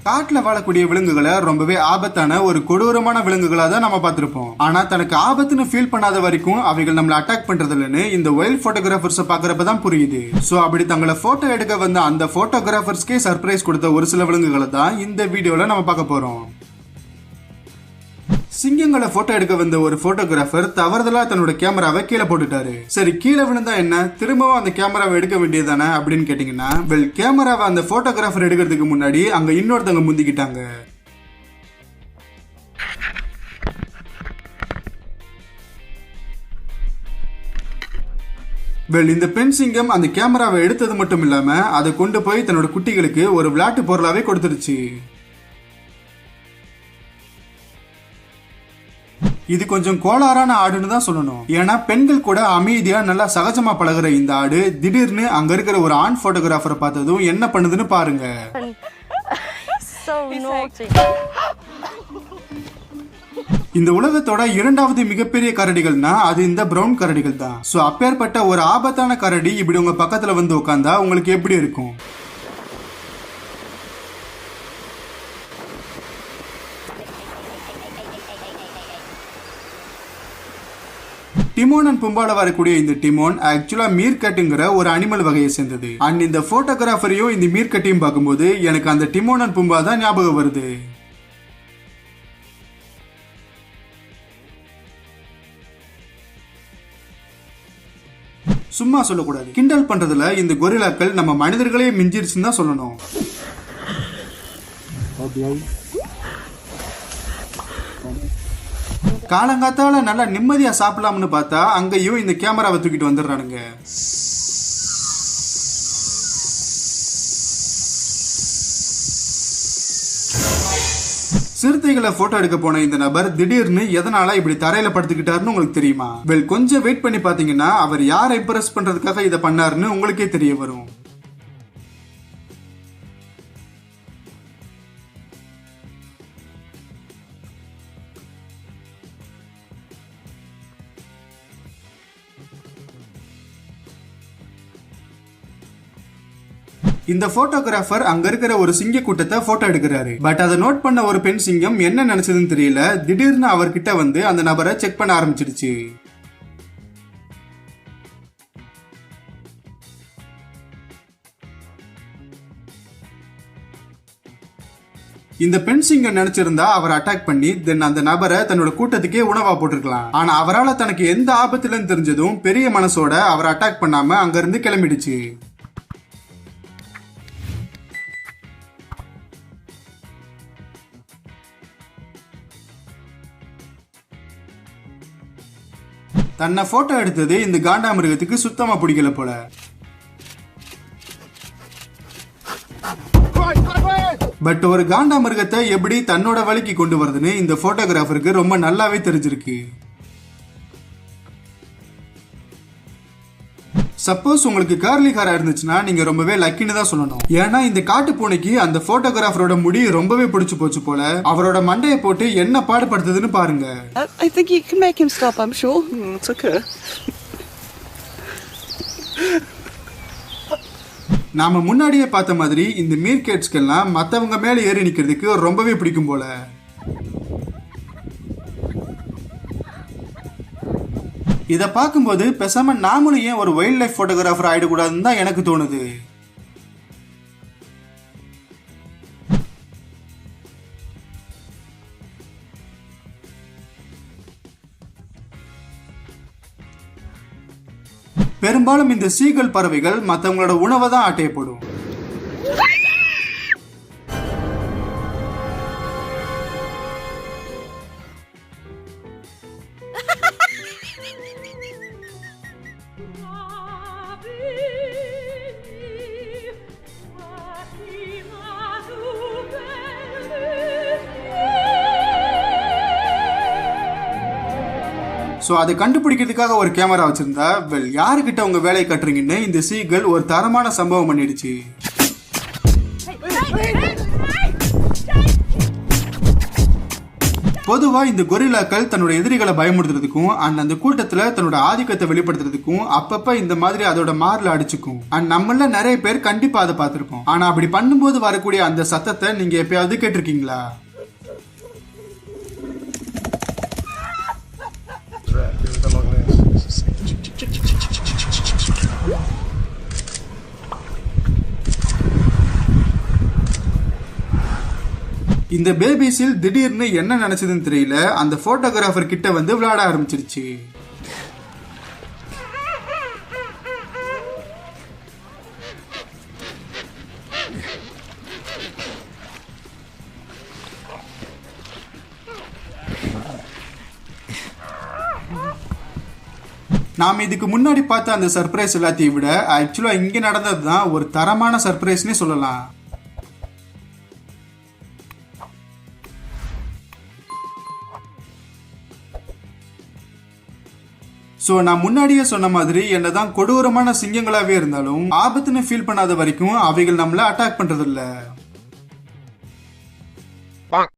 காட்டுல வாழக்கூடிய விலங்குகளை ரொம்பவே ஆபத்தான ஒரு கொடூரமான விலங்குகளா தான் நம்ம பார்த்திருப்போம். ஆனா தனக்கு ஆபத்துன்னு ஃபீல் பண்ணாத வரைக்கும் அவைகள் நம்மள அட்டாக் பண்றது இல்லைன்னு இந்த வைல்ட் போட்டோகிராஃபர்ஸ் பாக்குறப்பதான் புரியுது. சோ அப்படி தங்களை போட்டோ எடுக்க வந்த அந்த போட்டோகிராஃபர்ஸ்க்கே சர்ப்ரைஸ் கொடுத்த ஒரு சில விலங்குகளை தான் இந்த வீடியோல நம்ம பார்க்க போறோம். சிங்கங்களை போட்டோ எடுக்க வந்த ஒரு போட்டோகிராஃபர் தவறுதலா தன்னோட கேமராவை கீழே போட்டுட்டாரு. சரி, கீழே விழுந்தா என்ன, திரும்பவும் அந்த கேமராவை எடுக்க வேண்டியதானே அப்படின்னு கேட்டீங்கன்னா, கேமராவை அந்த போட்டோகிராஃபர் எடுக்கிறதுக்கு முன்னாடி அங்க இன்னொருத்தவங்க முந்திக்கிட்டாங்க. இந்த பெண் சிங்கம் அந்த கேமராவை எடுத்தது மட்டும் இல்லாம அதை கொண்டு போய் தன்னோட குட்டிகளுக்கு ஒரு விளையாட்டு பொருளாவே கொடுத்துருச்சு. இது கொஞ்சம் கோளாறான ஆடுன்னு தான் சொல்லணும். ஏன்னா பெண்கள் கூட அமைதியா நல்லா சகஜமா பழகுற இந்த ஆடு திடீர்னு அங்க இருக்கிற ஒரு ஆண் போட்டோகிராஃபரை பார்த்ததும் என்ன பண்ணுதுன்னு பாருங்க. இந்த உலகத்தோட இரண்டாவது மிகப்பெரிய கரடிகள்னா அது இந்த பிரவுன் கரடிகள் தான். சோ அப்பேற்பட்ட ஒரு ஆபத்தான கரடி இப்படி உங்க பக்கத்துல வந்து உட்கார்ந்தா உங்களுக்கு எப்படி இருக்கும்? டிமோன் அண்ட் பும்பால வரக்கூடிய இந்த டிமோன் ஆக்சுவலா மீர்கட்டுங்கிற ஒரு அனிமல் வகையை சேர்ந்தது. அண்ட் இந்த போட்டோகிராஃபரையும் இந்த மீர்கட்டையும் பார்க்கும்போது எனக்கு அந்த டிமோன் அண்ட் பும்பா தான் ஞாபகம் வருது. சும்மா சொல்லக்கூடாது, கிண்டல் பண்றதுல இந்த கொரில்லாக்கள் நம்ம மனிதர்களே மிஞ்சிருச்சுன்னு தான் சொல்லணும். காலங்காத்தால நல்லா நிம்மதியா சாப்பிடலாம்னு பார்த்தா அங்கேயும் இந்த கேமராவை தூக்கிட்டு வந்துடுறானுங்க. சிறுத்தைகளை போட்டோ எடுக்க போன இந்த நபர் திடீர்னு எதனால இப்படி தரையில படுத்துக்கிட்டாருன்னு உங்களுக்கு தெரியுமா? கொஞ்சம் வெயிட் பண்ணி பாத்தீங்கன்னா அவர் யாரை இம்ப்ரெஸ் பண்றதுக்காக இதை பண்ணாருன்னு உங்களுக்கே தெரிய வரும். இந்த போட்டோகிராஃபர் அங்க இருக்கிற ஒரு சிங்க கூட்டத்தை போட்டோ எடுக்கிறாரு. பட் அதை நோட் பண்ண ஒரு பெண் சிங்கம் என்ன நினைச்சதுன்னு தெரியல, திடீர்னு அவர்கிட்ட வந்து அந்த நபரை செக் பண்ண ஆரம்பிச்சிடுச்சு. இந்த பெண் சிங்கம் நினைச்சிருந்தா அவர் அட்டாக் பண்ணி தென் அந்த நபரை தன்னோட கூட்டத்துக்கே உணவா போட்டிருக்கலாம். ஆனா அவரால் தனக்கு எந்த ஆபத்துலன்னு தெரிஞ்சதும் பெரிய மனசோட அவர் அட்டாக் பண்ணாம அங்க இருந்து கிளம்பிடுச்சு. தன்னை போட்டோ எடுத்தது இந்த காண்டாமிருகத்துக்கு சுத்தமா பிடிக்கல போல. பட் ஒரு காண்டாமிருகத்தை எப்படி தன்னோட வழிக்கு கொண்டு வருதுன்னு இந்த போட்டோகிராஃபருக்கு ரொம்ப நல்லாவே தெரிஞ்சிருக்கு. சப்போஸ் உங்களுக்கு கர்லி ஹேரா இருந்துச்சுன்னா நீங்க ரொம்பவே லக்கின்னு தான் சொல்லணும். ஏன்னா இந்த காட்டு பூனைக்கு அந்த போட்டோகிராஃபரோட முடி ரொம்பவே பிடிச்சு போச்சு போல. அவரோட மண்டையை போட்டு என்ன பாடுபடுத்துதுன்னு பாருங்க. I think you can make him stop, I'm sure. It's okay. நாம முன்னாடியே பார்த்த மாதிரி இந்த மீர்கேட்ஸ்க்கெல்லாம் மத்தவங்க மேல ஏறி நிக்கிறதுக்கு ரொம்பவே பிடிக்கும் போல. இதை பார்க்கும்போது பேசாம நாமளும் ஏன் ஒரு வைல்ட் லைஃப் போட்டோகிராஃபர் ஆயிடக்கூடாதுன்னு தான் எனக்கு தோணுது. பெரும்பாலும் இந்த சீகல் பறவைகள் மற்றவங்களோட உணவை தான் ஆட்டையப்படும். ஸோ அதை கண்டுபிடிக்கிறதுக்காக ஒரு கேமரா வச்சிருந்தா யாருக்கிட்ட உங்க வேலையை கட்டுறீங்கன்னு இந்த சீகல் ஒரு தரமான சம்பவம் பண்ணிடுச்சு. பொதுவா இந்த கொரில்லாக்கள் தன்னோட எதிரிகளை பயமுறுத்துறதுக்கும் அண்ட் அந்த கூட்டத்துல தன்னோட ஆதிக்கத்தை வெளிப்படுத்துறதுக்கும் அப்பப்ப இந்த மாதிரி அதோட மார்ல அடிச்சுக்கும். அண்ட் நம்மள நிறைய பேர் கண்டிப்பா அதை பார்த்திருப்போம். ஆனா அப்படி பண்ணும்போது வரக்கூடிய அந்த சத்தத்தை நீங்க எப்பயாவது கேட்டிருக்கீங்களா? இந்த பேபிஸில் திடீர்னு என்ன நினைச்சதுன்னு தெரியல, அந்த போட்டோகிராஃபர் கிட்ட வந்து விளையாட ஆரம்பிச்சிருச்சு. நாம இதுக்கு முன்னாடி பார்த்த அந்த சர்ப்ரைஸ் எல்லாத்தையும் விட ஆக்சுவலா இங்க நடந்தது தான் ஒரு தரமான சர்ப்ரைஸ்னே சொல்லலாம். சோ நான் முன்னாடியே சொன்ன மாதிரி என்னதான் கொடூரமான சிங்கங்களாவே இருந்தாலும் ஆபத்துன்னு ஃபீல் பண்ணாத வரைக்கும் அவைகள் நம்மள அட்டாக் பண்றது இல்ல.